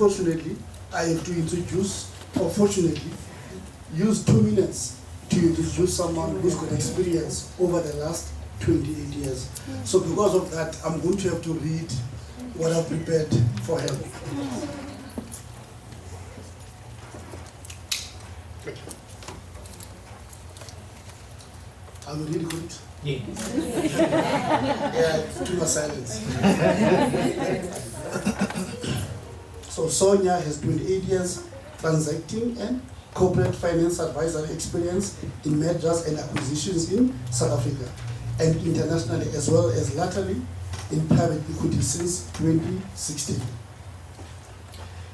unfortunately, I have to introduce, or fortunately, use 2 minutes to introduce someone who's got experience over the last 28 years. So because of that, I'm going to have to read what I've prepared for him. Are you ready for it? Yes. Yeah, too much silence. So Sonja has 28 years transacting and corporate finance advisory experience in mergers and acquisitions in South Africa and internationally, as well as latterly in private equity since 2016.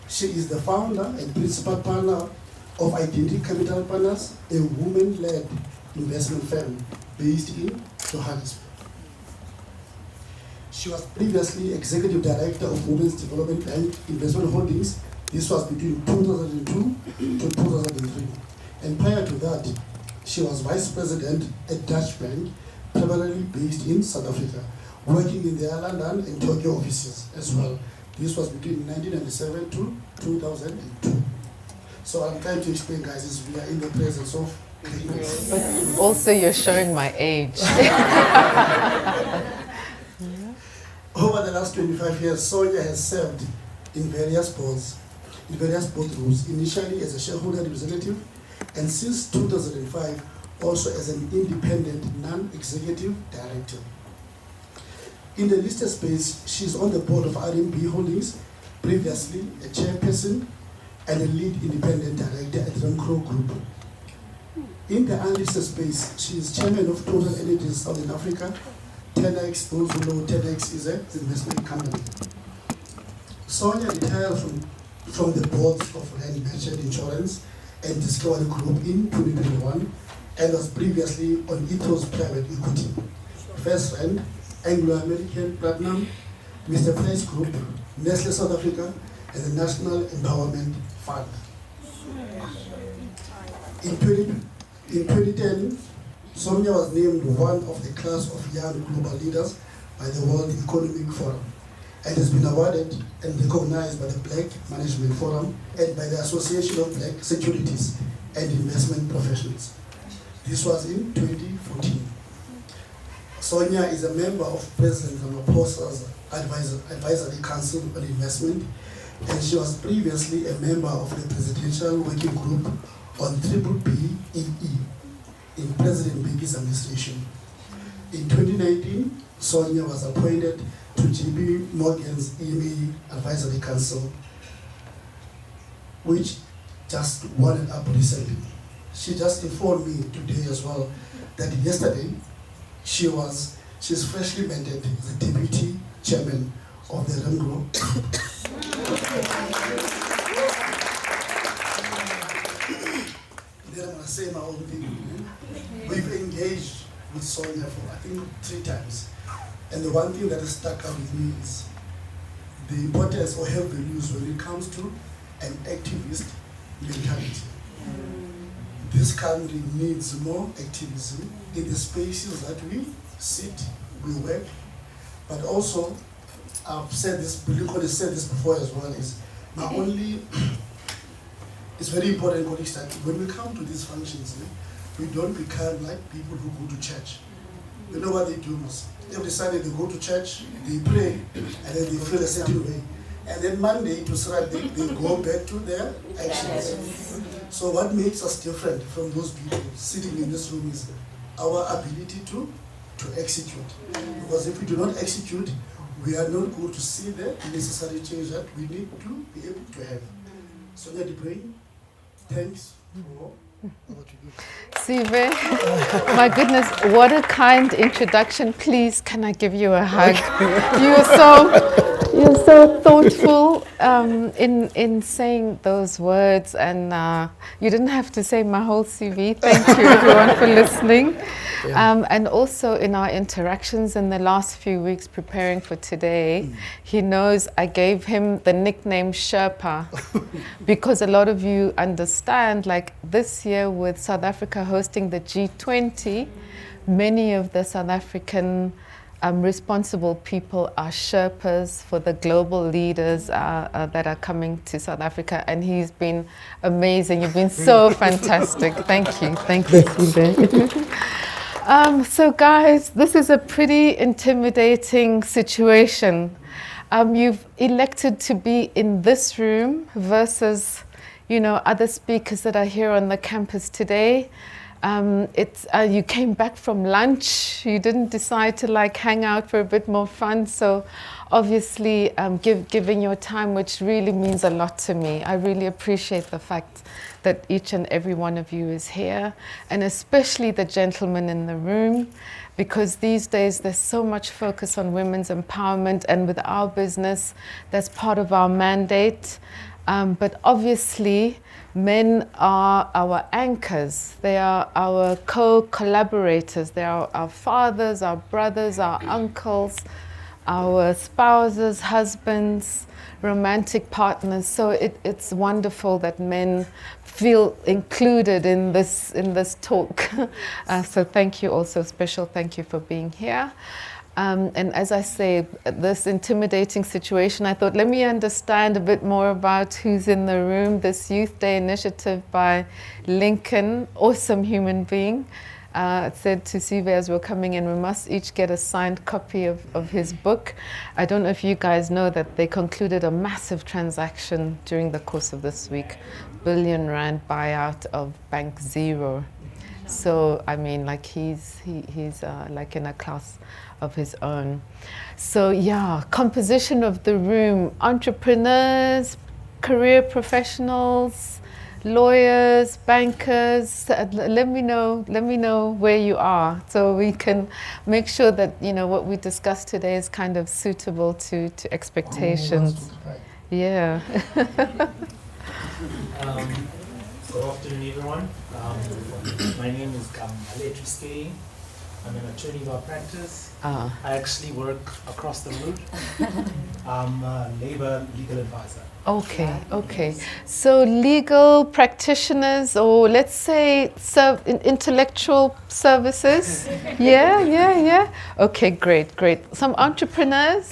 She is the founder and principal partner of Identity Capital Partners, a woman-led investment firm based in Johannesburg. She was previously Executive Director of Women's Development Bank Investment Holdings. This was between 2002 to 2003. And prior to that, she was Vice President at Dutch Bank, primarily based in South Africa, working in their London and Tokyo offices as well. This was between 1997 to 2002. So I'm trying to explain, guys, is we are in the presence of greatness. But also you're showing my age. Over the last 25 years, Sonja has served in various board roles, initially as a shareholder representative, and since 2005, also as an independent non-executive director. In the listed space, she's on the board of RMB Holdings, previously a chairperson and a lead independent director at Remco Group. In the unlisted space, she is chairman of Total Energies Southern Africa. 10X, those who know 10X is an investment company. Sonja retired from the boards of Rand Merchant Insurance and Discovery Group in 2021 and was previously on Ethos Private Equity, First Rand, Anglo-American Platinum, Mr. Price Group, Nestle South Africa, and the National Empowerment Fund. In 2010, Sonja was named one of the class of young global leaders by the World Economic Forum and has been awarded and recognized by the Black Management Forum and by the Association of Black Securities and Investment Professionals. This was in 2014. Sonja is a member of President Ramaphosa's Advisory Council on Investment, and she was previously a member of the Presidential Working Group on BBBEE in President Mbiki's administration. In 2019, Sonja was appointed to JP Morgan's EMA Advisory Council, which just wanted up recently. She just informed me today as well that yesterday she's freshly minted the deputy chairman of the Remco. Then I'm going to say my own thing. We've engaged with Sonja for I think 3 times. And the one thing that has stuck out with me is the importance of her values when it comes to an activist mentality. This country needs more activism in the spaces that we sit, we work, but also, I've said this, Bruyn has said this before as well, is not only, it's very important, colleagues, that when we come to these functions, we don't become like people who go to church. You know what they do most? Every Sunday they go to church, they pray, and then they feel a certain way. And then Monday to Saturday, they go back to their actions. So what makes us different from those people sitting in this room is our ability to execute. Because if we do not execute, we are not going to see the necessary change that we need to be able to have. Sonja de Bruyn, thanks for what you do. Sive, my goodness, what a kind introduction. Please, can I give you a hug? You're so thoughtful in saying those words, and you didn't have to say my whole CV. Thank you everyone for listening. Yeah. And also in our interactions in the last few weeks preparing for today, he knows I gave him the nickname Sherpa because a lot of you understand, like this year with South Africa hosting the G20, many of the South African responsible people, our Sherpas for the global leaders that are coming to South Africa, and he's been amazing. You've been so fantastic. Thank you, Sibe. So guys, this is a pretty intimidating situation. You've elected to be in this room versus, other speakers that are here on the campus today. You came back from lunch. You didn't decide to hang out for a bit more fun. So obviously giving your time, which really means a lot to me. I really appreciate the fact that each and every one of you is here, and especially the gentlemen in the room, because these days there's so much focus on women's empowerment, and with our business, that's part of our mandate. But obviously, men are our anchors. They are our co-collaborators. They are our fathers, our brothers, our uncles, our spouses, husbands, romantic partners. So it's wonderful that men feel included in this talk. So thank you also, special thank you for being here. And as I say, this intimidating situation, I thought, let me understand a bit more about who's in the room. This Youth Day initiative by Lincoln, awesome human being, said to Sive as we're coming in, we must each get a signed copy of his book. I don't know if you guys know that they concluded a massive transaction during the course of this week, R1 billion buyout of Bank Zero. So, I mean, he's in a class of his own. So yeah, composition of the room: entrepreneurs, career professionals, lawyers, bankers. Let me know where you are, so we can make sure that what we discussed today is kind of suitable to expectations. Yeah. Good afternoon, everyone. My name is YLS2025. I'm an attorney by practice. I actually work across the road. I'm a labor legal advisor. Okay. So legal practitioners, or let's say intellectual services. Yeah. Okay, great. Some entrepreneurs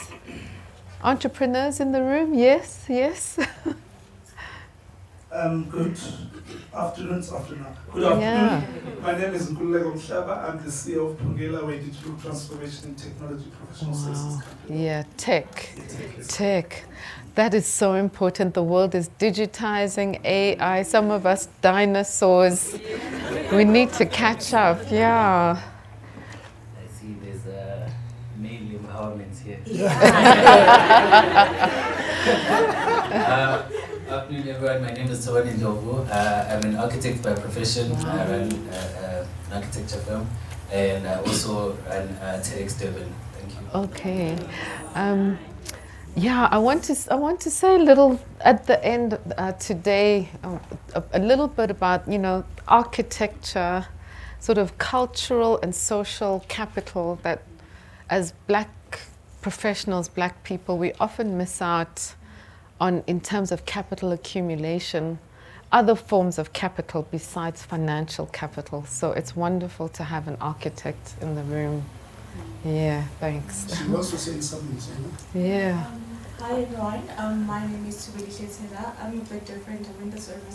in the room. Yes. Good afternoon. Good afternoon. Yeah. My name is Nkululeko Mhlaba. I'm the CEO of Pungela, where Digital Transformation and Technology Professional Services Company. Yeah, tech. That is so important. The world is digitizing, AI, some of us dinosaurs. We need to catch up, yeah. I see there's male empowerment here. Afternoon, everyone. My name is Sonja. I'm an architect by profession. I run an architecture firm, and I also run TEDx Durban. Thank you. Okay. Yeah, I want to say a little at the end today, a little bit about architecture, sort of cultural and social capital that, as Black professionals, Black people, we often miss out on in terms of capital accumulation, other forms of capital besides financial capital. So it's wonderful to have an architect in the room. Yeah, thanks. She wants to say something, Yeah. Hi everyone, my name is Tubeli. I'm a bit different.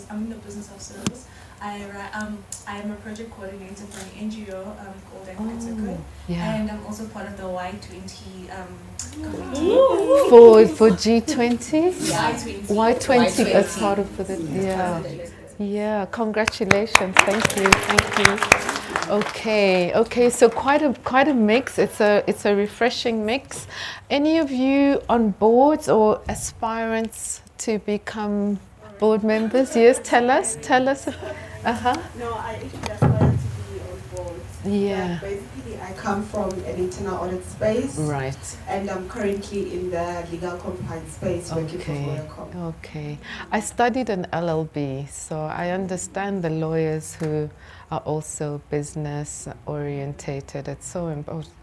I'm in the business of service. I am a project coordinator for an NGO called Equitable, and I'm also part of the Y20 committee. For G20? Y20 as part of the yeah. Congratulations. Thank you. Okay. So quite a mix. It's a refreshing mix. Any of you on boards or aspirants to become board members? Yes, tell us. No, I actually aspire to be on board. Yeah. But basically, I come from an internal audit space. Right. And I'm currently in the legal compliance space working for Vodacom. Okay. I studied an LLB, so I understand the lawyers who are also business orientated. It's so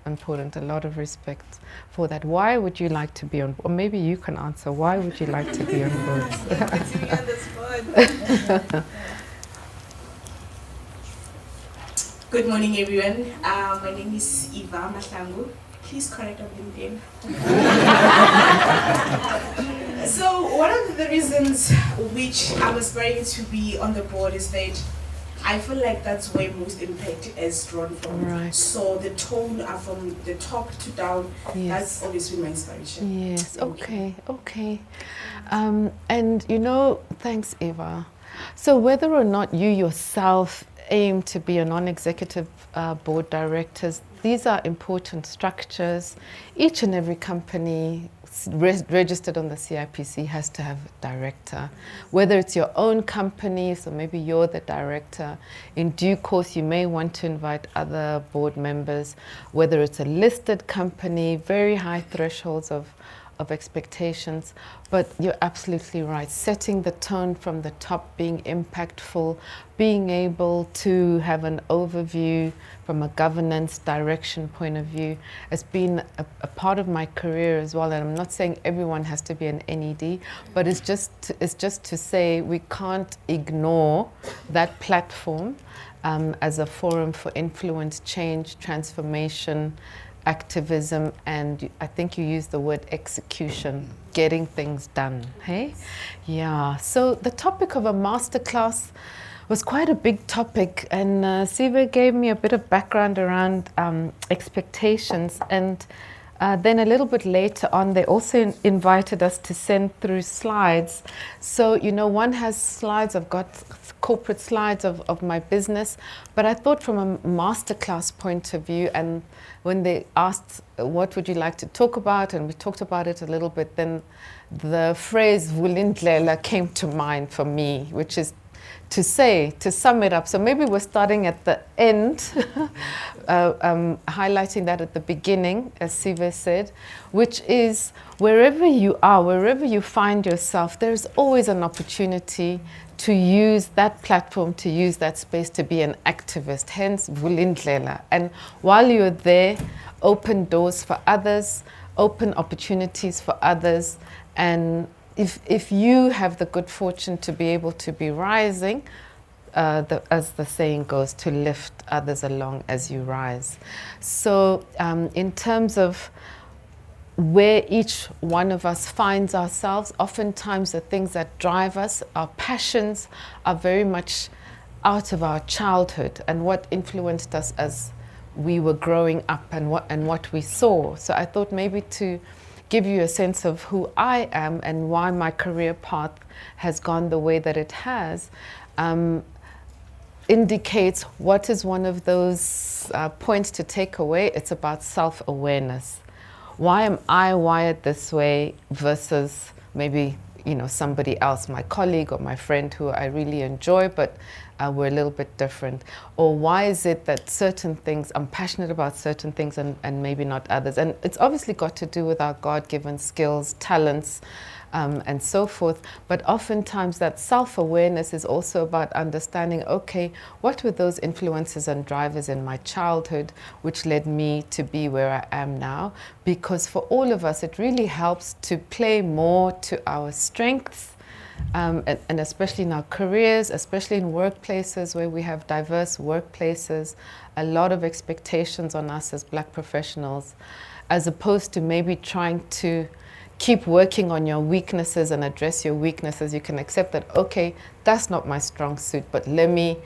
important. A lot of respect for that. Why would you like to be on board? Or maybe you can answer. Why would you like to be on board? Good morning, everyone. My name is Eva Mahlangu, please connect on LinkedIn. So one of the reasons which I'm aspiring to be on the board is that I feel like that's where most impact is drawn from. Right. So the tone from the top to down, Yes. that's always been my inspiration. Yes, okay. And you know, thanks Eva. So whether or not you yourself aim to be a non-executive board directors, these are important structures. Each and every company registered on the CIPC has to have a director. Whether it's your own company, so maybe you're the director, in due course you may want to invite other board members. Whether it's a listed company, very high thresholds of expectations, but you're absolutely right. Setting the tone from the top, being impactful, being able to have an overview from a governance direction point of view has been a part of my career as well. And I'm not saying everyone has to be an NED, but it's just to say we can't ignore that platform as a forum for influence, change, transformation, activism, and I think you used the word execution, getting things done, hey? Yeah, so the topic of a masterclass was quite a big topic, and Siva gave me a bit of background around expectations, and then a little bit later on they also invited us to send through slides. So, you know, one has slides, I've got corporate slides of my business, but I thought from a masterclass point of view, and when they asked what would you like to talk about, and we talked about it a little bit, then the phrase "vulindlela" came to mind for me, which is to sum it up. So maybe we're starting at the end, highlighting that at the beginning, as Siva said, which is wherever you are, wherever you find yourself, there's always an opportunity to use that platform, to use that space to be an activist, hence vulindlela. And while you're there, open doors for others, open opportunities for others, and if you have the good fortune to be able to be rising, as the saying goes, to lift others along as you rise. So in terms of where each one of us finds ourselves, oftentimes the things that drive us, our passions, are very much out of our childhood and what influenced us as we were growing up and what we saw. So I thought maybe to give you a sense of who I am and why my career path has gone the way that it has, indicates what is one of those points to take away. It's about self-awareness. Why am I wired this way versus maybe, you know, somebody else, my colleague or my friend who I really enjoy, but we're a little bit different? Or why is it that certain things, I'm passionate about certain things and maybe not others? And it's obviously got to do with our God-given skills, talents, and so forth. But oftentimes that self-awareness is also about understanding, okay, what were those influences and drivers in my childhood which led me to be where I am now? Because for all of us, it really helps to play more to our strengths, and especially in our careers, especially in workplaces where we have diverse workplaces, a lot of expectations on us as Black professionals, as opposed to maybe trying to keep working on your weaknesses and address your weaknesses. You can accept that, okay, that's not my strong suit, but let me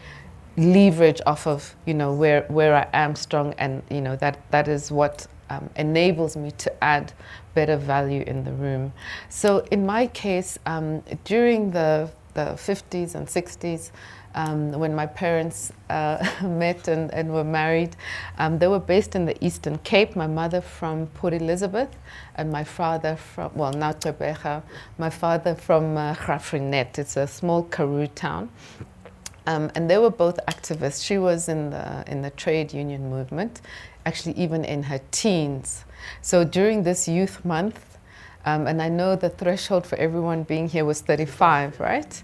leverage off of, you know, where I am strong, and, you know, that is what enables me to add better value in the room. So in my case, during the 50s and 60s, when my parents met and were married, they were based in the Eastern Cape. My mother from Port Elizabeth, and my father from, well, now Tebeja, my father from Grafrinet. It's a small Karoo town. And they were both activists. She was in the trade union movement, actually even in her teens. So during this youth month, and I know the threshold for everyone being here was 35, right?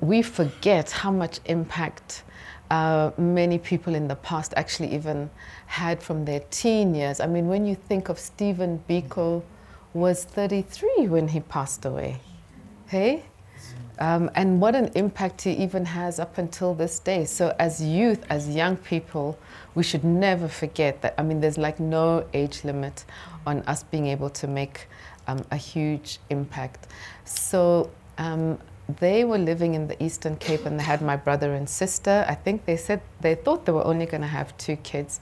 We forget how much impact many people in the past actually even had from their teen years. I mean, when you think of Stephen Biko was 33 when he passed away, hey? And what an impact he even has up until this day. So as youth, as young people, we should never forget that, I mean, there's like no age limit on us being able to make a huge impact. So they were living in the Eastern Cape and they had my brother and sister. I think they said they thought they were only going to have 2 kids.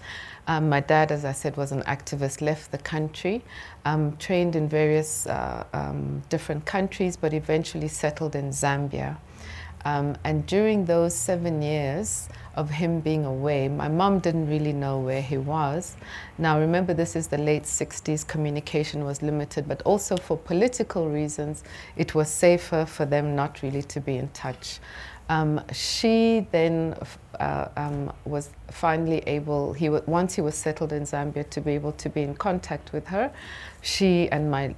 My dad, as I said, was an activist, left the country, trained in various different countries, but eventually settled in Zambia. And during those 7 years of him being away, my mom didn't really know where he was. Now remember, this is the late 60s, communication was limited, but also for political reasons, it was safer for them not really to be in touch. She then was finally able, once he was settled in Zambia, to be able to be in contact with her. She and my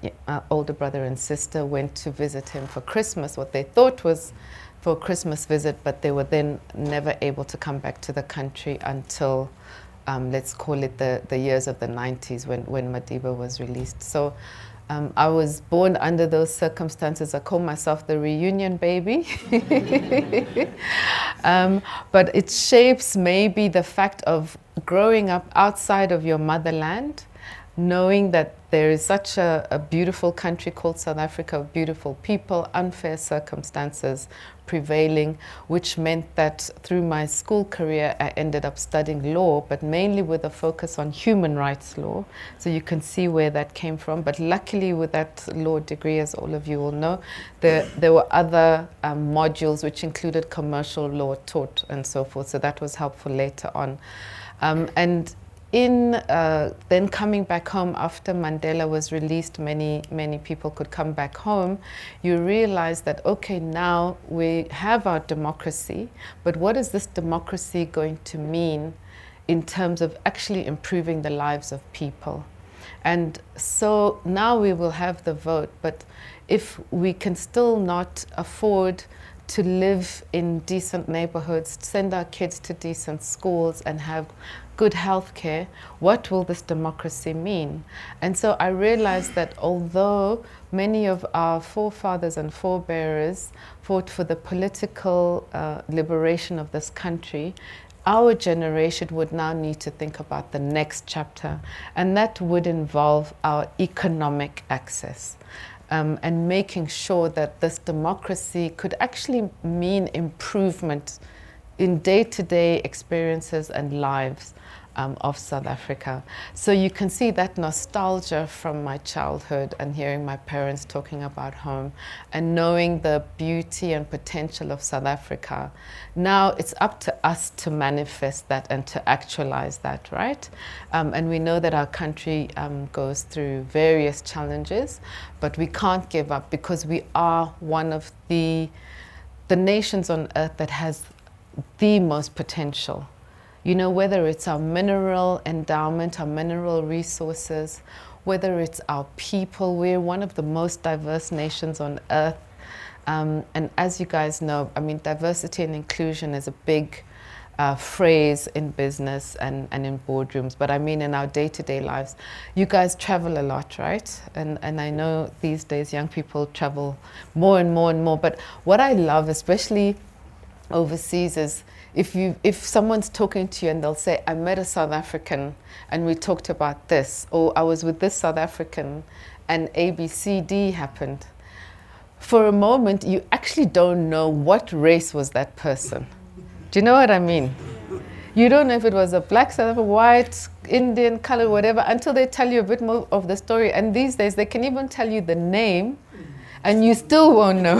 older brother and sister went to visit him for Christmas, what they thought was for a Christmas visit, but they were then never able to come back to the country until, let's call it the years of the 90s when Madiba was released. So I was born under those circumstances. I call myself the reunion baby. But it shapes maybe the fact of growing up outside of your motherland, knowing that there is such a beautiful country called South Africa, beautiful people, unfair circumstances prevailing, which meant that through my school career I ended up studying law, but mainly with a focus on human rights law. So you can see where that came from. But luckily with that law degree, as all of you will know, there were other modules which included commercial law taught and so forth. So that was helpful later on. And in then coming back home after Mandela was released, many people could come back home. You realize that, okay, now we have our democracy, but what is this democracy going to mean in terms of actually improving the lives of people? And so now we will have the vote, but if we can still not afford to live in decent neighborhoods, send our kids to decent schools and have good health care, what will this democracy mean? And so I realized that although many of our forefathers and forebearers fought for the political liberation of this country, our generation would now need to think about the next chapter, and that would involve our economic access. And making sure that this democracy could actually mean improvement in day-to-day experiences and lives of South Africa. So you can see that nostalgia from my childhood and hearing my parents talking about home and knowing the beauty and potential of South Africa. Now it's up to us to manifest that and to actualize that, right? And we know that our country goes through various challenges, but we can't give up because we are one of the nations on earth that has the most potential. You know, whether it's our mineral endowment, our mineral resources, whether it's our people, we're one of the most diverse nations on earth. And as you guys know, I mean, diversity and inclusion is a big phrase in business and in boardrooms, but I mean in our day-to-day lives. You guys travel a lot, right? And I know these days young people travel more and more and more, but what I love, especially overseas, is if someone's talking to you and they'll say, I met a South African and we talked about this, or I was with this South African and ABCD happened. For a moment, you actually don't know what race was that person. Do you know what I mean? You don't know if it was a black, South African, white, Indian, color, whatever, until they tell you a bit more of the story. And these days, they can even tell you the name and you still won't know.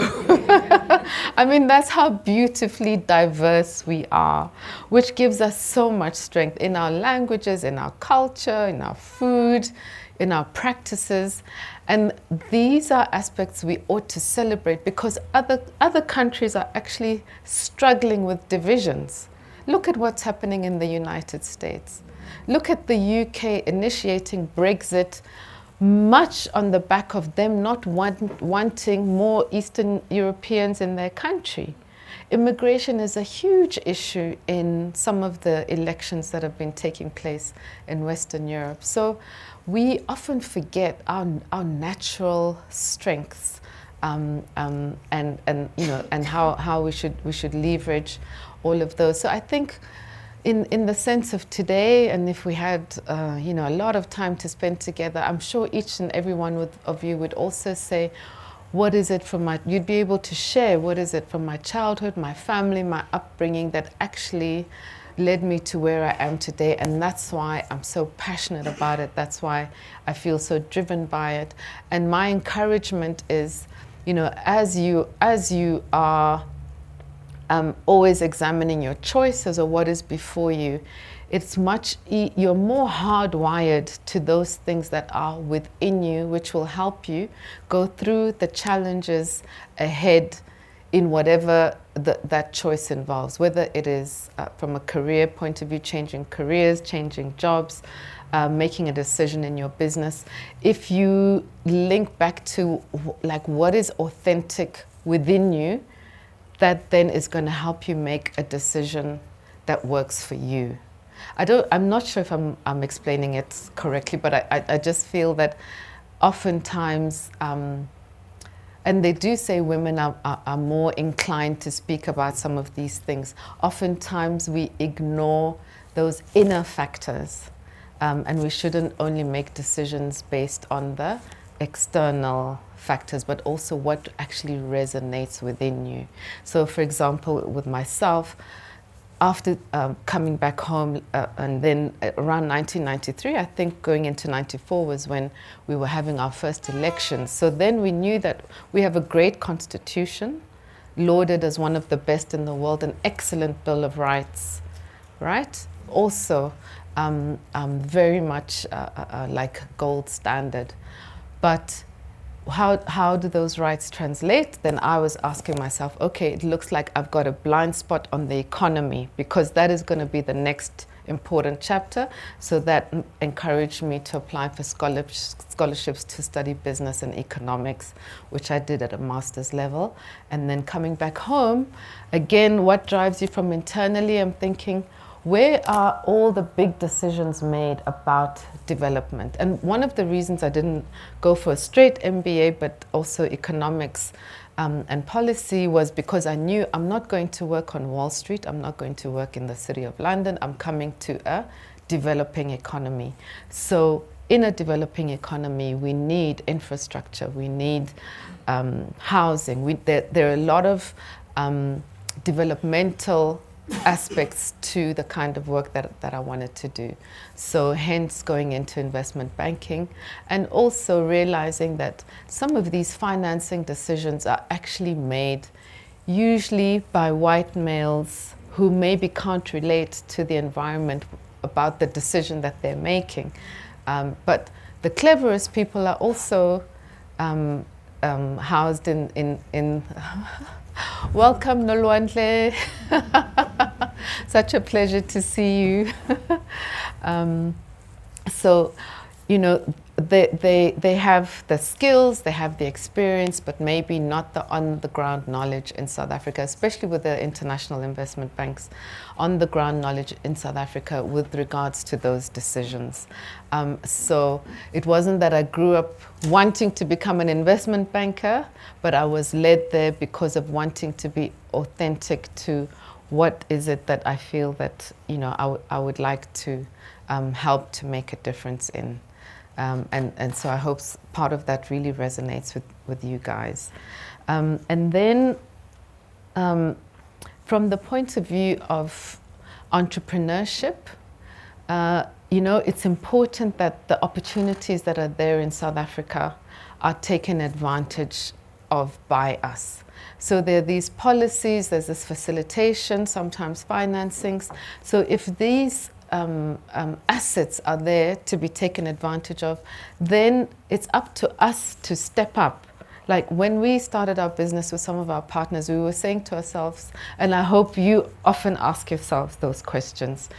I mean, that's how beautifully diverse we are, which gives us so much strength in our languages, in our culture, in our food, in our practices. And these are aspects we ought to celebrate because other countries are actually struggling with divisions. Look at what's happening in the United States. Look at the UK initiating Brexit, much on the back of them not wanting more Eastern Europeans in their country. Immigration is a huge issue in some of the elections that have been taking place in Western Europe. So we often forget our natural strengths and you know, and how we should leverage all of those. So I think in the sense of today, and if we had you know, a lot of time to spend together, I'm sure each and every one of you would also say, what is it from my, you'd be able to share, what is it from my childhood, my family, my upbringing that actually led me to where I am today. And that's why I'm so passionate about it. That's why I feel so driven by it. And my encouragement is, you know, as you are always examining your choices or what is before you, it's you're more hardwired to those things that are within you, which will help you go through the challenges ahead in whatever that choice involves, whether it is from a career point of view, changing careers, changing jobs, making a decision in your business. If you link back to like what is authentic within you, that then is going to help you make a decision that works for you. I'm not sure if I'm explaining it correctly, but I just feel that oftentimes, and they do say women are more inclined to speak about some of these things. Oftentimes we ignore those inner factors, and we shouldn't only make decisions based on the external factors, but also what actually resonates within you. So for example, with myself, after coming back home, and then around 1993, I think going into 94 was when we were having our first elections. So then we knew that we have a great constitution, lauded as one of the best in the world, an excellent Bill of Rights, right? Also very much like gold standard. But how do those rights translate? Then I was asking myself, okay, it looks like I've got a blind spot on the economy, because that is going to be the next important chapter. So that encouraged me to apply for scholarships to study business and economics, which I did at a master's level. And then coming back home, again, what drives you from internally? I'm thinking, where are all the big decisions made about development? And one of the reasons I didn't go for a straight MBA, but also economics and policy, was because I knew I'm not going to work on Wall Street, I'm not going to work in the City of London, I'm coming to a developing economy. So in a developing economy, we need infrastructure, we need housing, there are a lot of developmental aspects to the kind of work that I wanted to do. So hence going into investment banking, and also realizing that some of these financing decisions are actually made usually by white males who maybe can't relate to the environment about the decision that they're making. But the cleverest people are also housed in welcome, Nolwandle. Such a pleasure to see you. So, you know, they have the skills, they have the experience, but maybe not the on-the-ground knowledge in South Africa, especially with the international investment banks, on-the-ground knowledge in South Africa with regards to those decisions. So it wasn't that I grew up wanting to become an investment banker, but I was led there because of wanting to be authentic to what is it that I feel that, you know, I would like to help to make a difference in. And so I hope part of that really resonates with you guys. And then from the point of view of entrepreneurship, you know, it's important that the opportunities that are there in South Africa are taken advantage of by us. So there are these policies, there's this facilitation, sometimes financings. So if these assets are there to be taken advantage of, then it's up to us to step up. Like when we started our business with some of our partners, we were saying to ourselves, and I hope you often ask yourselves those questions,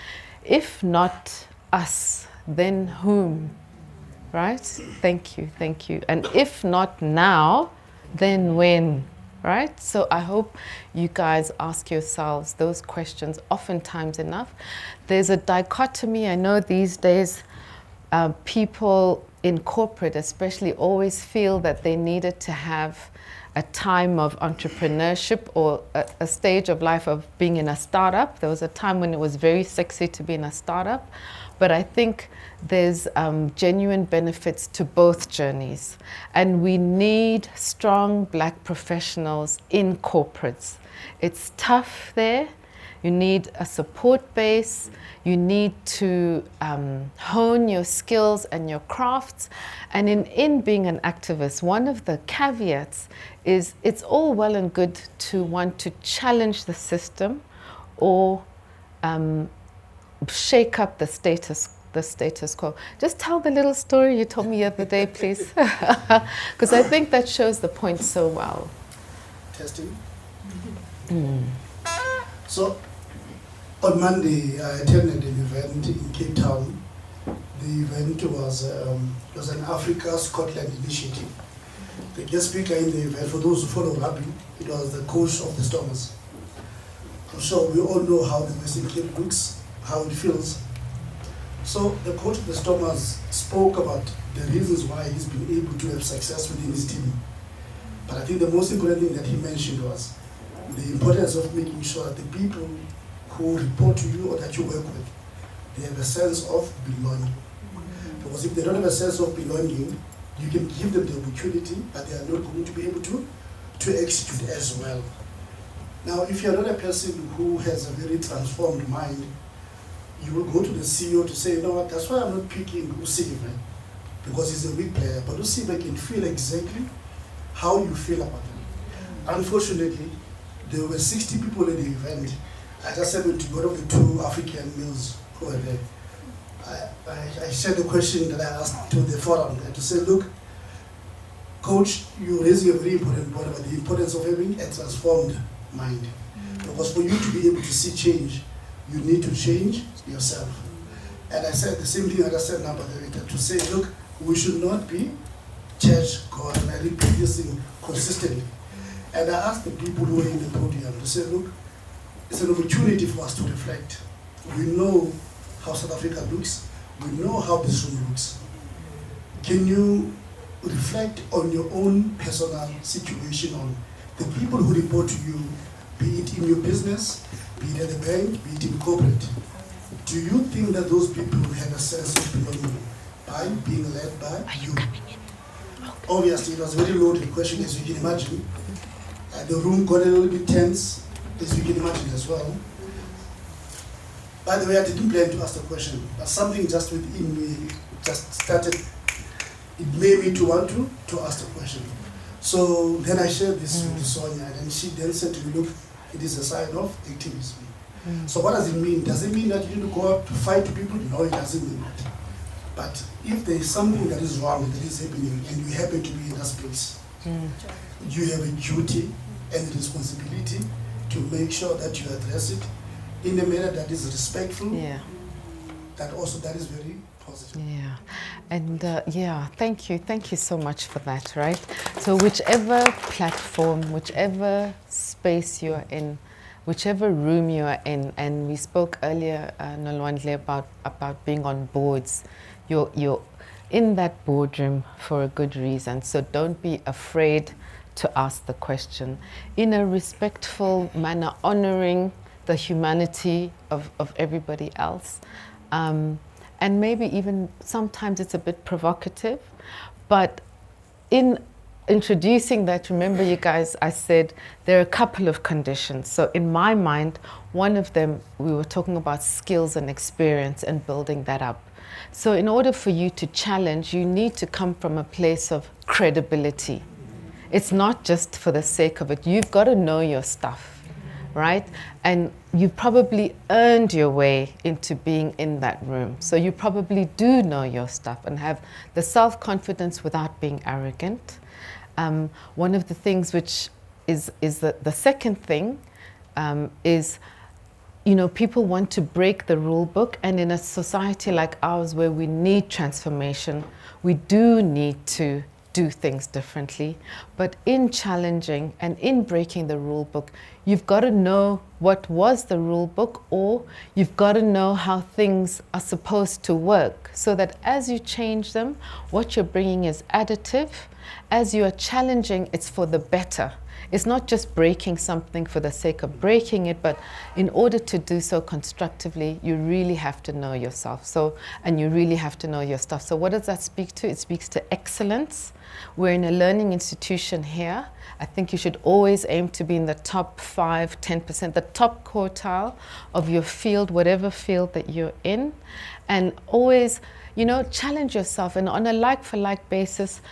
if not us, then whom? Right? Thank you, thank you. And if not now, then when? Right? So I hope you guys ask yourselves those questions oftentimes enough. There's a dichotomy. I know these days people in corporate especially always feel that they needed to have a time of entrepreneurship or a stage of life of being in a startup. There was a time when it was very sexy to be in a startup, but I think there's genuine benefits to both journeys. And we need strong Black professionals in corporates. It's tough there. You need a support base. You need to hone your skills and your crafts. And in being an activist, one of the caveats is it's all well and good to want to challenge the system or shake up the status quo. Just tell the little story you told me the other day, please. Because I think that shows the point so well. Testing. So, on Monday, I attended an event in Cape Town. The event was an Africa-Scotland initiative. The guest speaker in the event, for those who follow rugby, it was the coach of the Stormers. I'm sure we all know how the Western Cape looks, how it feels. So the coach of the Stormers spoke about the reasons why he's been able to have success within his team. But I think the most important thing that he mentioned was the importance of making sure that the people who report to you or that you work with, they have a sense of belonging. Because if they don't have a sense of belonging, you can give them the opportunity, but they are not going to be able to execute as well. Now, if you're not a person who has a very transformed mind, you will go to the CEO to say, you know what, that's why I'm not picking Usive, right? Because he's a weak player. But Usive can feel exactly how you feel about him. Unfortunately, there were 60 people at the event. I just happened to one of the two African males who were there. I shared the question that I asked to the forum to say, look, coach, you're raising a very important point about the importance of having a transformed mind. Because for you to be able to see change, you need to change yourself. And I said the same thing I just said now, to say, look, we should not be church God, and I repeat this thing consistently. And I asked the people who were in the podium to say, look, it's an opportunity for us to reflect. We know how South Africa looks. We know how this room looks. Can you reflect on your own personal situation, on the people who report to you, be it in your business, be it at the bank, be it in corporate? Do you think that those people have a sense of belonging by being led by you? Obviously, it was a very loaded question, as you can imagine. The room got a little bit tense, as you can imagine as well. By the way, I didn't plan to ask the question, but something just within me just started, it made me to want to ask the question. So then I shared this with Sonja, and she then said to me, look, it is a sign of activism. So what does it mean? Does it mean that you need to go out to fight people? No, it doesn't mean that. But if there is something that is wrong, that is happening, and you happen to be in that space, you have a duty and responsibility to make sure that you address it in a manner that is respectful, that is very positive. Yeah, and thank you so much for that, right? So whichever platform, whichever space you are in, whichever room you are in, and we spoke earlier, Nolwandle, about being on boards, you're in that boardroom for a good reason, so don't be afraid to ask the question in a respectful manner, honoring the humanity of everybody else. And maybe even sometimes it's a bit provocative, but in introducing that, remember you guys, I said there are a couple of conditions. So in my mind, one of them, we were talking about skills and experience and building that up. So in order for you to challenge, you need to come from a place of credibility. It's not just for the sake of it. You've got to know your stuff, right? And you probably earned your way into being in that room. So you probably do know your stuff and have the self-confidence without being arrogant. One of the things which is the second thing is, people want to break the rule book, and in a society like ours where we need transformation, we do need to do things differently. But in challenging and in breaking the rule book, you've got to know what was the rule book, or you've got to know how things are supposed to work, so that as you change them, what you're bringing is additive. As you are challenging, it's for the better. It's not just breaking something for the sake of breaking it, but in order to do so constructively, you really have to know yourself. And you really have to know your stuff. So what does that speak to? It speaks to excellence. We're in a learning institution here. I think you should always aim to be in the top 5, 10%, the top quartile of your field, whatever field that you're in. And always, challenge yourself. And on a like-for-like basis,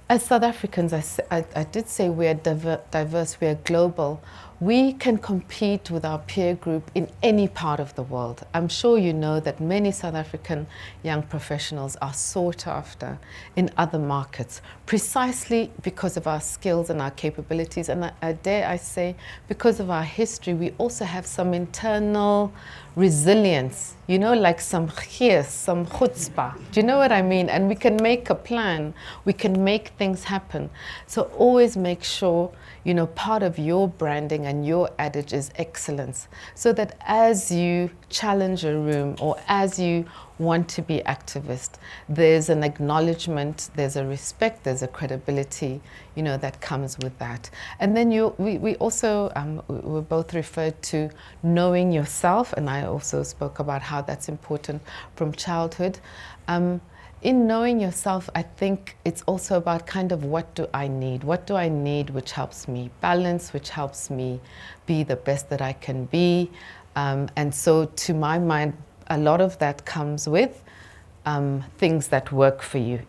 as South Africans, I did say we are diverse, we are global. We can compete with our peer group in any part of the world. I'm sure you know that many South African young professionals are sought after in other markets, precisely because of our skills and our capabilities. And I dare say, because of our history, we also have some internal resilience, like some khiyas, some chutzpah. Do you know what I mean? And we can make a plan. We can make things happen. So always make sure, part of your branding and your adage is excellence. So that as you challenge a room or as you want to be activist, there's an acknowledgement, there's a respect, there's a credibility, that comes with that. And then we also, we both referred to knowing yourself, and I also spoke about how that's important from childhood. In knowing yourself, I think it's also about kind of what do I need? What do I need which helps me balance, which helps me be the best that I can be? And so to my mind, a lot of that comes with things that work for you.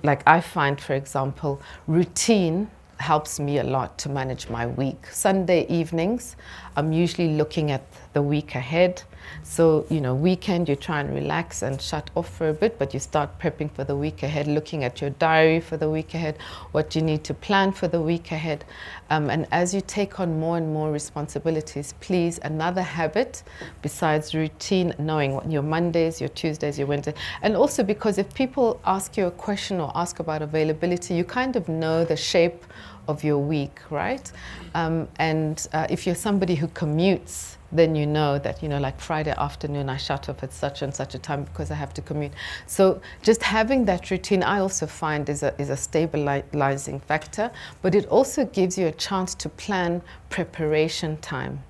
Like I find, for example, routine helps me a lot to manage my week. Sunday evenings, I'm usually looking at the week ahead. So, weekend you try and relax and shut off for a bit, but you start prepping for the week ahead, looking at your diary for the week ahead, what you need to plan for the week ahead. And as you take on more and more responsibilities, please, another habit besides routine, knowing what your Mondays, your Tuesdays, your Wednesdays, and also because if people ask you a question or ask about availability, you kind of know the shape of your week, right? And if you're somebody who commutes, then you know that, like Friday afternoon, I shut off at such and such a time because I have to commute. So just having that routine, I also find is a stabilizing factor, but it also gives you a chance to plan preparation time.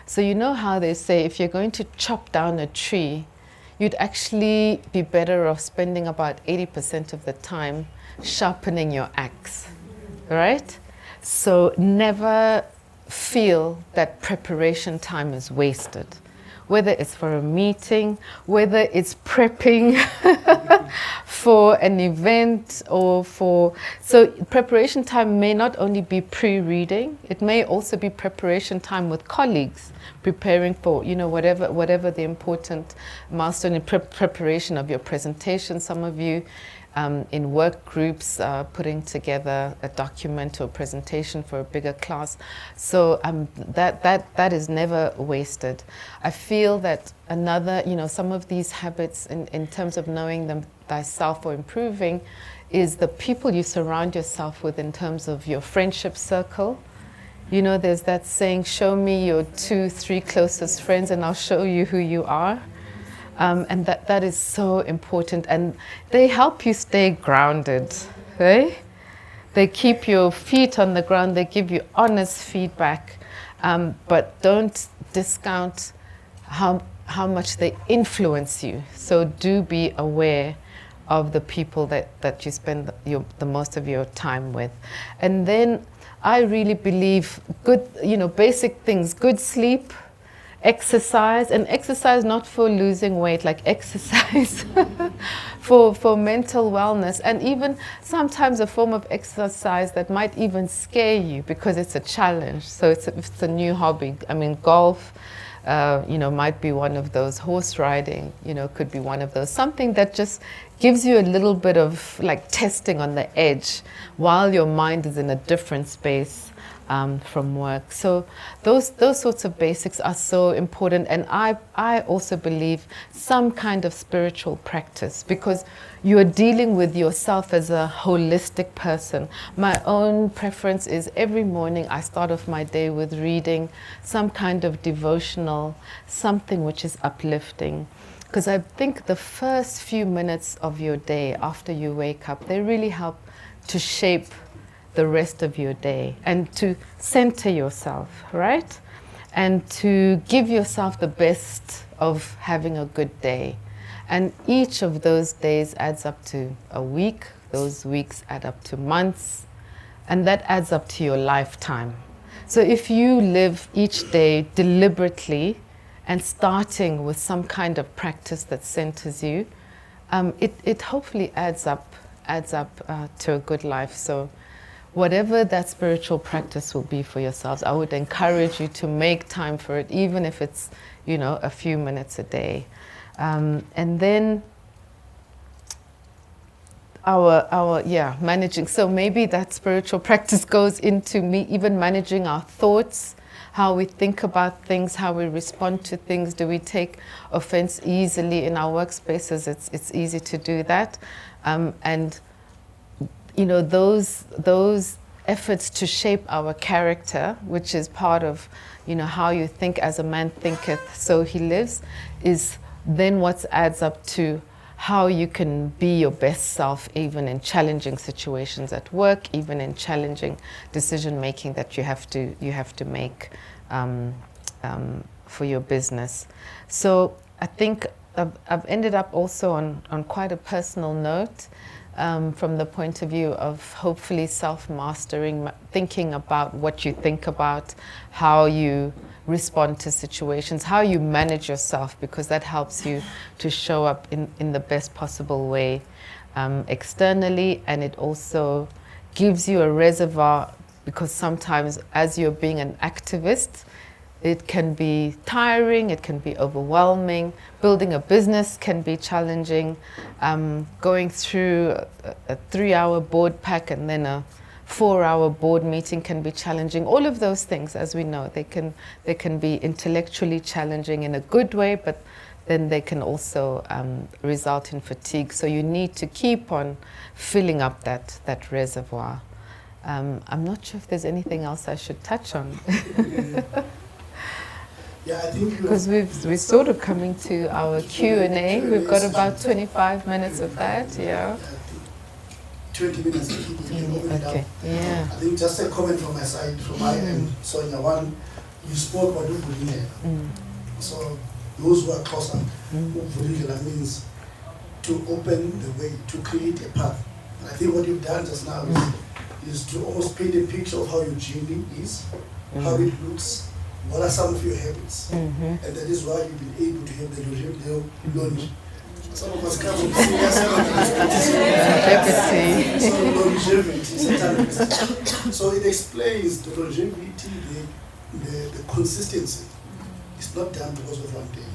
So you know how they say if you're going to chop down a tree, you'd actually be better off spending about 80% of the time sharpening your axe, right? So never feel that preparation time is wasted, whether it's for a meeting, whether it's prepping for an event or so preparation time may not only be pre-reading, it may also be preparation time with colleagues, preparing for, whatever the important milestone in preparation of your presentation. Some of you in work groups, putting together a document or presentation for a bigger class. So that is never wasted. I feel that another, some of these habits in terms of knowing them thyself or improving is the people you surround yourself with in terms of your friendship circle. There's that saying, show me your 2-3 closest friends and I'll show you who you are. And that is so important, and they help you stay grounded, right? They keep your feet on the ground, they give you honest feedback, but don't discount how much they influence you. So do be aware of the people that you spend the most of your time with. And then I really believe good, basic things, good sleep, exercise, and exercise not for losing weight, like exercise for mental wellness, and even sometimes a form of exercise that might even scare you because it's a challenge. So it's a new hobby. I mean, golf, might be one of those. Horse riding, could be one of those. Something that just gives you a little bit of like testing on the edge while your mind is in a different space. from work. So those sorts of basics are so important, and I also believe some kind of spiritual practice, because you are dealing with yourself as a holistic person. My own preference is every morning I start off my day with reading some kind of devotional, something which is uplifting. Because I think the first few minutes of your day after you wake up, they really help to shape the rest of your day and to center yourself, right? And to give yourself the best of having a good day. And each of those days adds up to a week, those weeks add up to months, and that adds up to your lifetime. So if you live each day deliberately and starting with some kind of practice that centers you, it hopefully adds up to a good life. So whatever that spiritual practice will be for yourselves, I would encourage you to make time for it, even if it's, a few minutes a day. And then managing. So maybe that spiritual practice goes into even managing our thoughts, how we think about things, how we respond to things. Do we take offense easily in our workspaces? It's easy to do that. And those efforts to shape our character, which is part of, how you think as a man thinketh, so he lives, is then what adds up to how you can be your best self even in challenging situations at work, even in challenging decision making that you have to make for your business. So I think I've ended up also on quite a personal note, from the point of view of hopefully self-mastering, thinking about what you think about, how you respond to situations, how you manage yourself, because that helps you to show up in the best possible way externally, and it also gives you a reservoir, because sometimes as you're being an activist, it can be tiring, it can be overwhelming. Building a business can be challenging. Going through a 3-hour board pack and then a 4-hour board meeting can be challenging. All of those things, as we know, they can be intellectually challenging in a good way, but then they can also result in fatigue. So you need to keep on filling up that reservoir. I'm not sure if there's anything else I should touch on. Yeah, I think because we're sort of coming to our Q&A. We've got about 25 minutes of that, yeah. 20 minutes to people can open it up. Yeah. I think just a comment from my side, from my end, Sonja. One, you spoke about Ubudile. So those who are closer, Ubudile means to open the way, to create a path. And I think what you've done just now is to almost paint a picture of how your journey is, how it looks, what are some of your habits, and that is why you've been able to have the launch. Some of us come from serious longevity. So it explains the longevity, the consistency. It's not done because of one day.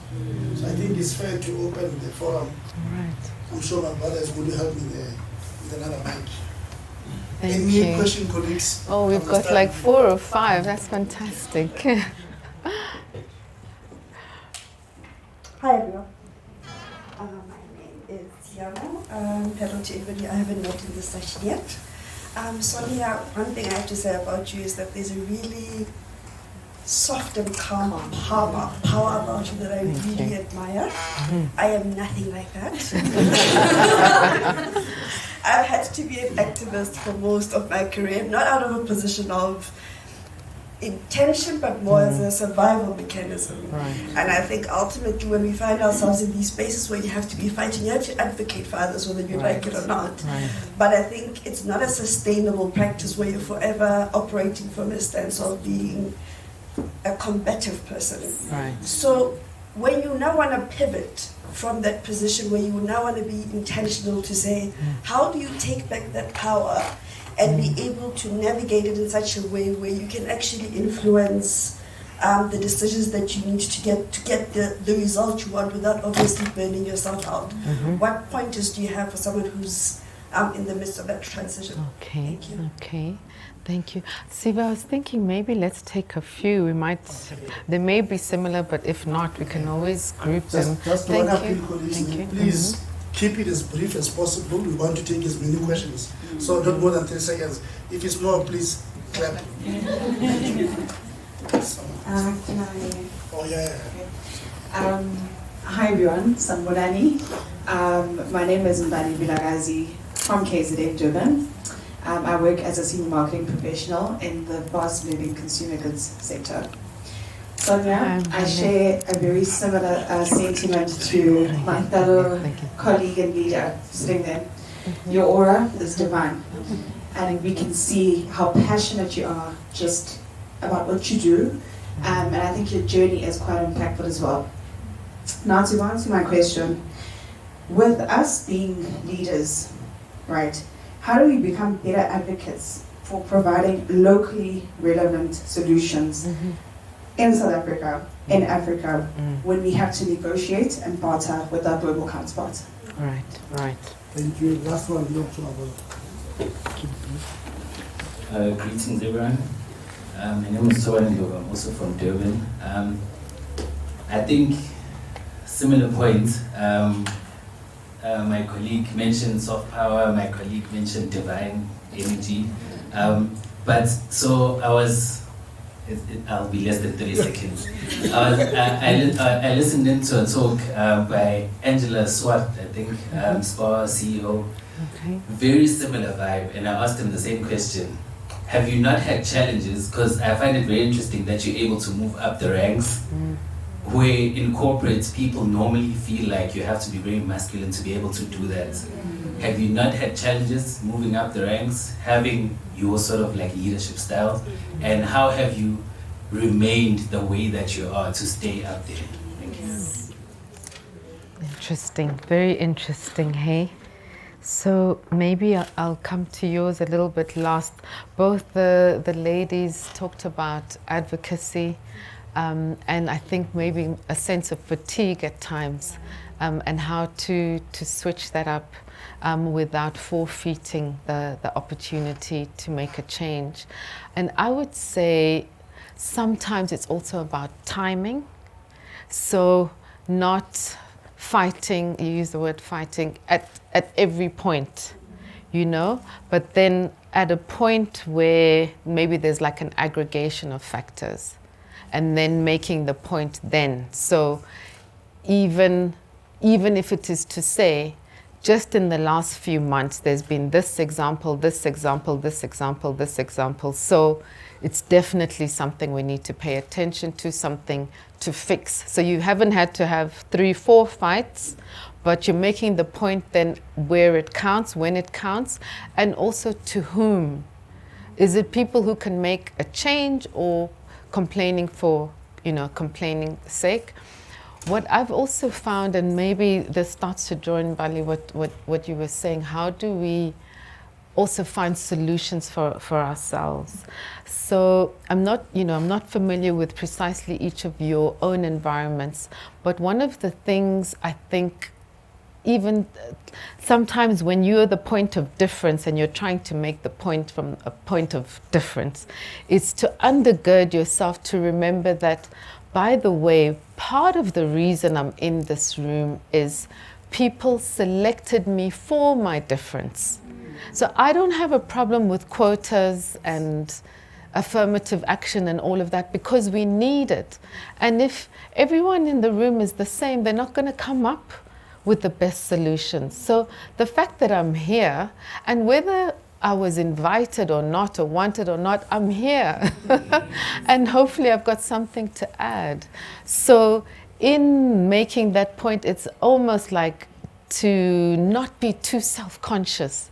So I think it's fair to open the forum. Right. I'm sure my brother is going to help me there with another mic. Thank you. Any question, colleagues? Oh, we've got like 4 or 5. That's fantastic. Hi, everyone. My name is Yana. Hello to everybody. I haven't met in this session yet. Sonja, one thing I have to say about you is that there's a really soft and calm power about you that I really admire. I am nothing like that. I've had to be an activist for most of my career, not out of a position of intention, but more as a survival mechanism. Right. And I think ultimately when we find ourselves in these spaces where you have to be fighting, you have to advocate for others whether you like it or not. Right. But I think it's not a sustainable practice where you're forever operating from a stance of being a combative person. Right. So when you now want to pivot from that position where you now want to be intentional to say, how do you take back that power and be able to navigate it in such a way where you can actually influence the decisions that you need to get the result you want without obviously burning yourself out? What pointers do you have for someone who's in the midst of that transition. Okay, Thank you. okay. Thank you. Siva, I was thinking maybe let's take a few. We might, they may be similar, but if not, we can always group them. Just Thank one you. appeal, colleagues. Thank you. Please keep it as brief as possible. We want to take as many questions. So not more than 10 seconds. If it's more, please clap. Thank you. Can I? Oh, yeah. Hi everyone, Sambonani. My name is Mbani Bilagazi from KZN Durban. I work as a senior marketing professional in the fast-moving consumer goods sector. Sonja, I share a very similar sentiment to my fellow colleague and leader sitting there. Your aura is divine, and we can see how passionate you are just about what you do, and I think your journey is quite impactful as well. Now to answer my question, with us being leaders, right, how do we become better advocates for providing locally relevant solutions in South Africa, in Africa, when we have to negotiate and barter with our global counterparts? Right, right. Thank you. Last one, Greetings everyone. My name is Sonja. I'm also from Durban. I think similar point. My colleague mentioned soft power. My colleague mentioned divine energy. But so I was. I'll be less than 30 seconds. I listened into a talk by Angela Swart, I think, SPAR CEO. Okay. Very similar vibe, and I asked him the same question. Have you not had challenges? Because I find it very interesting that you're able to move up the ranks, where in corporates people normally feel like you have to be very masculine to be able to do that. Have you not had challenges moving up the ranks, having your sort of like leadership style, and how have you remained the way that you are to stay up there? Thank you. Interesting, very interesting, hey? So maybe I'll come to yours a little bit last. Both the ladies talked about advocacy, and I think maybe a sense of fatigue at times, and how to switch that up without forfeiting the opportunity to make a change. And I would say sometimes it's also about timing. So not fighting, you use the word fighting, at every point, you know, but then at a point where maybe there's like an aggregation of factors, and then making the point then. So even if it is to say, just in the last few months, there's been this example, this example, this example, this example. So it's definitely something we need to pay attention to, something to fix. So you haven't had to have 3, 4 fights, but you're making the point then where it counts, when it counts, and also to whom. Is it people who can make a change, or complaining for, complaining sake? What I've also found, and maybe this starts to join, Bali, what you were saying, how do we also find solutions for ourselves? So I'm not familiar with precisely each of your own environments, but one of the things I think, even sometimes when you're the point of difference and you're trying to make the point from a point of difference, is to undergird yourself to remember that, by the way, part of the reason I'm in this room is people selected me for my difference. So I don't have a problem with quotas and affirmative action and all of that, because we need it. And if everyone in the room is the same, they're not going to come up with the best solutions. So the fact that I'm here, and whether I was invited or not, or wanted or not, I'm here. And hopefully I've got something to add. So in making that point, it's almost like to not be too self-conscious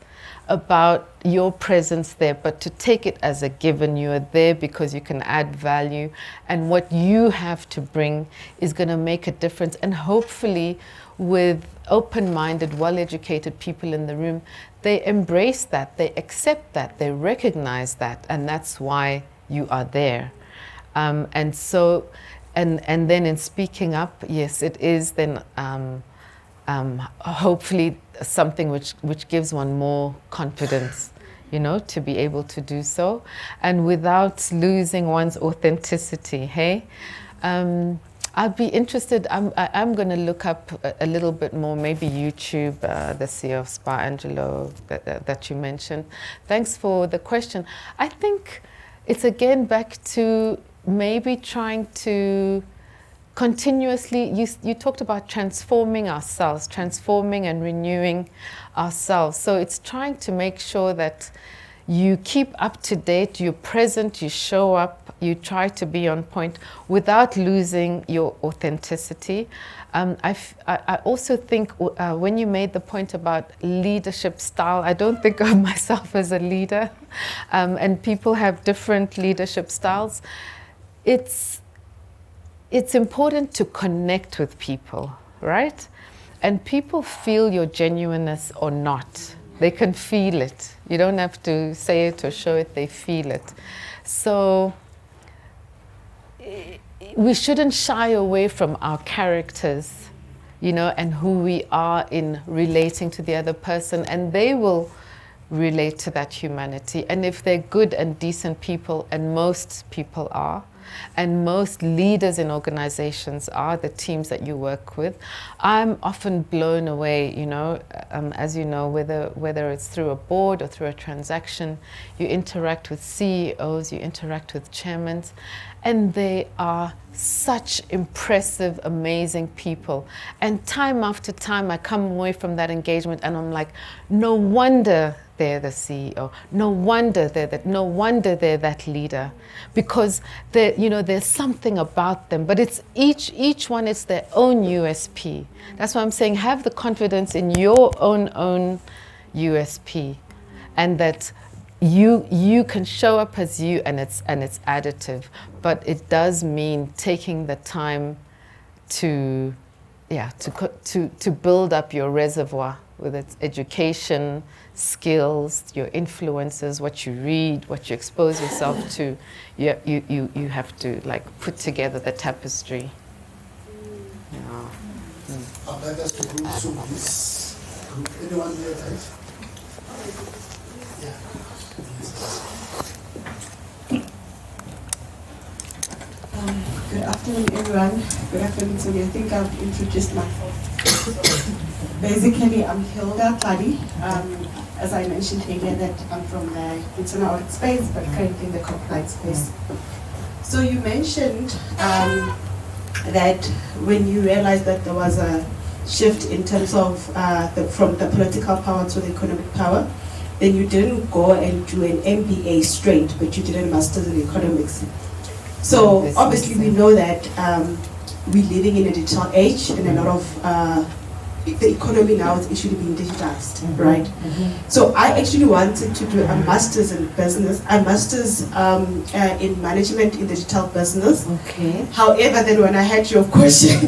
about your presence there, but to take it as a given. You are there because you can add value, and what you have to bring is going to make a difference. And hopefully with open-minded, well-educated people in the room, they embrace that, they accept that, they recognize that, and that's why you are there. And so, and then in speaking up, yes, it is then hopefully something which gives one more confidence, you know, to be able to do so, and without losing one's authenticity, hey? I'd be interested, I'm going to look up a little bit more, maybe YouTube, the CEO of Spa, Angelo, that you mentioned. Thanks for the question. I think it's again back to maybe trying to continuously, you talked about transforming ourselves, transforming and renewing ourselves. So it's trying to make sure that you keep up to date, you're present, you show up, you try to be on point without losing your authenticity. I also think when you made the point about leadership style, I don't think of myself as a leader, and people have different leadership styles. It's important to connect with people, right? And people feel your genuineness or not. They can feel it. You don't have to say it or show it, they feel it. So we shouldn't shy away from our characters, you know, and who we are in relating to the other person, and they will relate to that humanity. And if they're good and decent people, and most people are, and most leaders in organizations are, the teams that you work with, I'm often blown away, you know, as you know, whether it's through a board or through a transaction, you interact with CEOs, you interact with chairmen, and they are such impressive, amazing people. And time after time, I come away from that engagement and I'm like, no wonder they're the CEO. No wonder they're that leader, because you know, there's something about them. But it's each one is their own USP. That's why I'm saying have the confidence in your own USP, and that you can show up as you, and it's additive. But it does mean taking the time to build up your reservoir with its education, skills, your influences, what you read, what you expose yourself to. You have to like put together the tapestry. Yeah. I'd like us to go through this group. Anyone there, right? Yeah. Good afternoon, everyone. Good afternoon, Sonja. I think I've introduced myself. Basically, I'm Hilda Kladi. As I mentioned earlier, that I'm from the internal audit space, but currently in the compliance space. So you mentioned that when you realized that there was a shift in terms of from the political power to the economic power, then you didn't go and do an MBA straight, but you did a master's in economics. So obviously we know that we're living in a digital age, and a lot of the economy now is actually being digitized, right? So I actually wanted to do a master's in business, a master's in management in digital business. Okay. However, then when I had your question,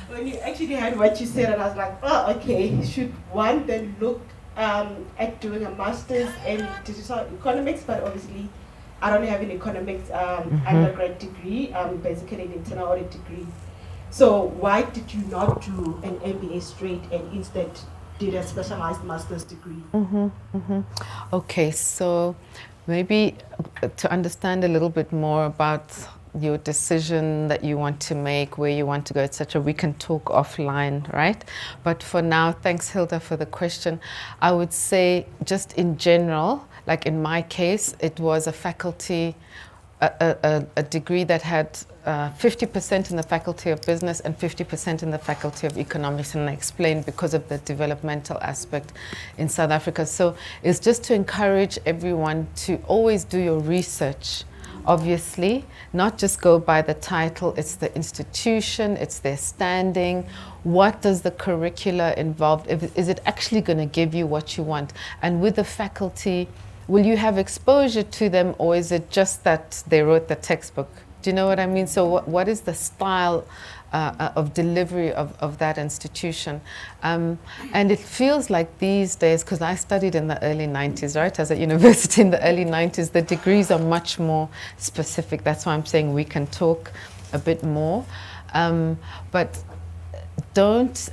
when you actually had what you said, and I was like, oh, okay, should one then look at doing a master's in digital economics? But obviously, I don't have an economics undergrad degree, basically an internal audit degree. So why did you not do an MBA straight and instead did a specialized master's degree? Okay, so maybe to understand a little bit more about your decision that you want to make, where you want to go, etc., we can talk offline, right? But for now, thanks Hilda for the question. I would say just in general, like in my case, it was a faculty, a degree that had 50% in the Faculty of Business and 50% in the Faculty of Economics, and I explained because of the developmental aspect in South Africa. So it's just to encourage everyone to always do your research, obviously, not just go by the title. It's the institution, it's their standing. What does the curricula involve? Is it actually going to give you what you want? And with the faculty, will you have exposure to them, or is it just that they wrote the textbook? Do you know what I mean? So what is the style of delivery of that institution? And it feels like these days, because I studied in the early 90s, right? As a university in the early 90s, the degrees are much more specific. That's why I'm saying we can talk a bit more. But don't,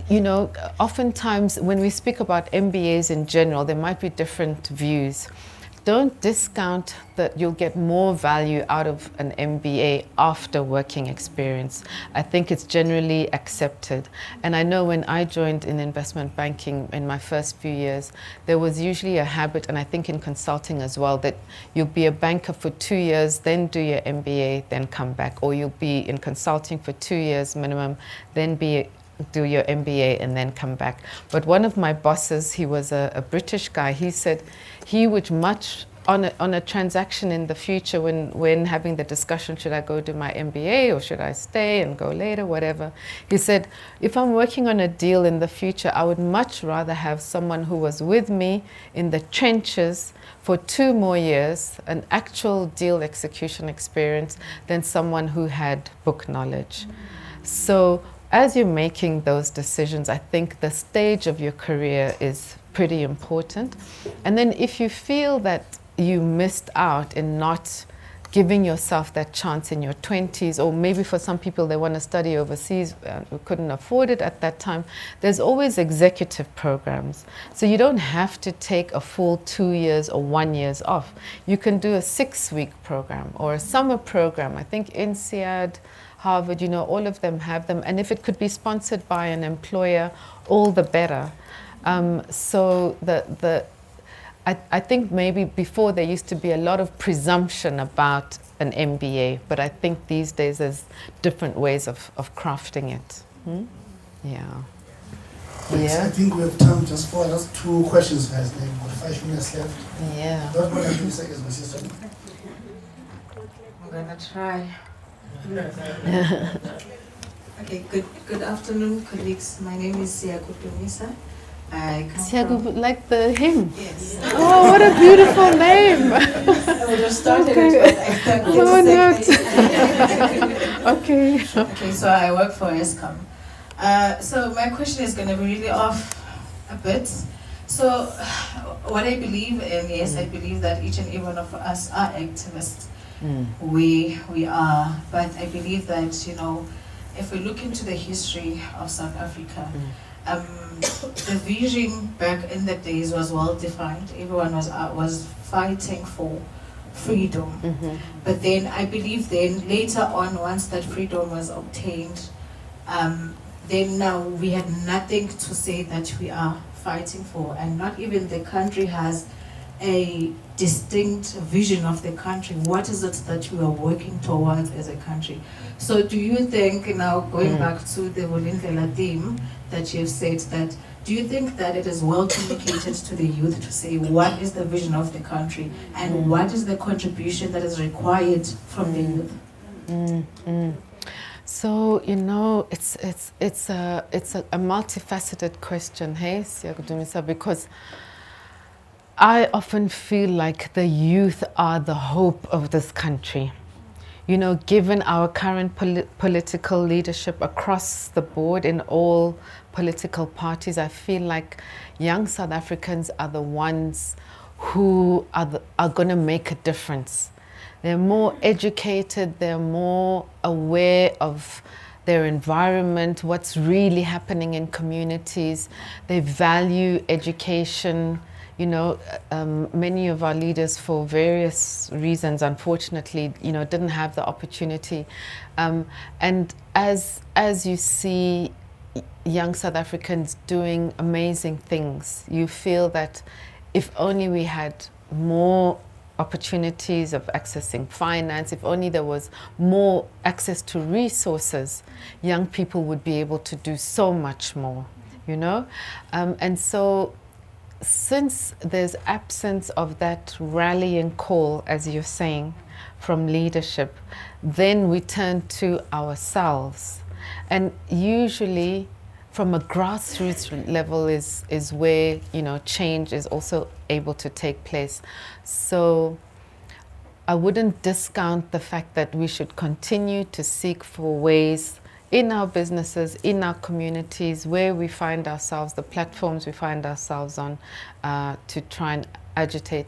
you know, oftentimes when we speak about MBAs in general, there might be different views. Don't discount that you'll get more value out of an MBA after working experience. I think it's generally accepted. And I know when I joined in investment banking in my first few years, there was usually a habit, and I think in consulting as well, that you'll be a banker for 2 years, then do your MBA, then come back. Or you'll be in consulting for 2 years minimum, then do your MBA and then come back. But one of my bosses, he was a British guy, he said he would much, on a transaction in the future, when having the discussion, should I go do my MBA or should I stay and go later, whatever, he said, if I'm working on a deal in the future, I would much rather have someone who was with me in the trenches for 2 more years, an actual deal execution experience, than someone who had book knowledge. So as you're making those decisions, I think the stage of your career is pretty important. And then if you feel that you missed out in not giving yourself that chance in your 20s, or maybe for some people they want to study overseas who couldn't afford it at that time, there's always executive programs. So you don't have to take a full 2 years or 1 year off. You can do a 6-week program or a summer program. I think INSEAD, Harvard, you know, all of them have them. And if it could be sponsored by an employer, all the better. So I think maybe before there used to be a lot of presumption about an MBA, but I think these days there's different ways of crafting it. Yeah. Yeah. I think we have time just for just 2 questions, guys. Like, we've got 5 minutes left. Yeah. Not more than 3 seconds, my sister. I'm gonna try. Okay, good afternoon, colleagues. My name is Siago Dumisa. I come from... like the hymn? Yes. Oh, what a beautiful name! I would have started it, but I thought Okay. Okay, so I work for ESCOM. So my question is going to be really off a bit. So what I believe in, yes, I believe that each and every one of us are activists. We are, but I believe that, you know, if we look into the history of South Africa, the vision back in the days was well defined. Everyone was fighting for freedom. But then I believe then later on, once that freedom was obtained, then now we had nothing to say that we are fighting for, and not even the country has a distinct vision of the country. What is it that we are working towards as a country? So do you think, now going back to the Vulindlela theme that you've said, that do you think that it is well communicated to the youth to say what is the vision of the country and what is the contribution that is required from the youth? So, you know, it's a multifaceted question, hey, Siago Dumisa, because I often feel like the youth are the hope of this country. You know, given our current political leadership across the board in all political parties, I feel like young South Africans are the ones who are going to make a difference. They're more educated, they're more aware of their environment, what's really happening in communities. They value education. You know, many of our leaders, for various reasons, unfortunately, you know, didn't have the opportunity. And as you see young South Africans doing amazing things, you feel that if only we had more opportunities of accessing finance, if only there was more access to resources, young people would be able to do so much more, you know? And so, since there's absence of that rallying call, as you're saying, from leadership, then we turn to ourselves. And usually from a grassroots level is where, you know, change is also able to take place. So I wouldn't discount the fact that we should continue to seek for ways in our businesses, in our communities, where we find ourselves, the platforms we find ourselves on, to try and agitate.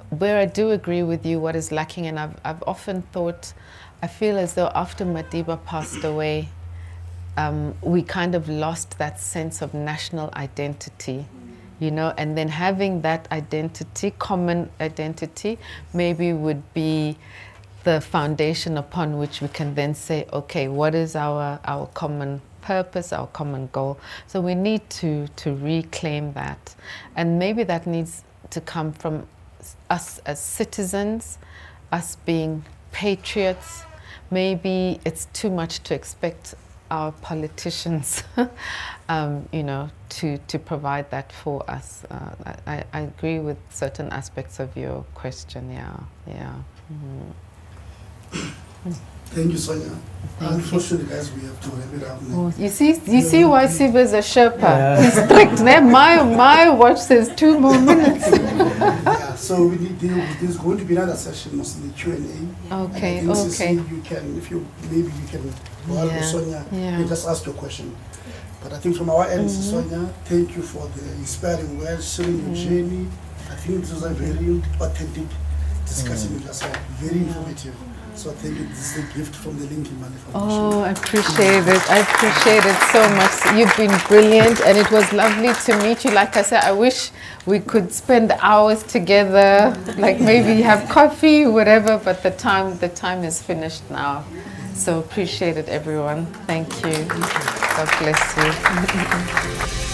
Where I do agree with you, what is lacking, and I've often thought, I feel as though after Madiba passed away, we kind of lost that sense of national identity, you know, and then having that identity, common identity, maybe would be the foundation upon which we can then say, okay, what is our common purpose, our common goal? So we need to reclaim that. And maybe that needs to come from us as citizens, us being patriots. Maybe it's too much to expect our politicians, you know, to provide that for us. I agree with certain aspects of your question, yeah. Thank you, Sonja. Unfortunately, guys, we have to wrap it up now. Oh, you see why Siba's a Sherpa. He's strict. My watch says 2 more minutes. Yeah, so we need there's going to be another session, mostly Q&A. Okay, and okay. You can, if you maybe you can go out with Sonja and just ask your question. But I think from our end, Sonja, thank you for the inspiring words, sharing your journey. I think this was a very authentic discussion you just had, very informative. So I think it's a gift from the Linking Money Foundation. Oh, I appreciate it. I appreciate it so much. You've been brilliant, and it was lovely to meet you. Like I said, I wish we could spend hours together, like maybe have coffee, whatever, but the time is finished now. So appreciate it, everyone. Thank you. God bless you.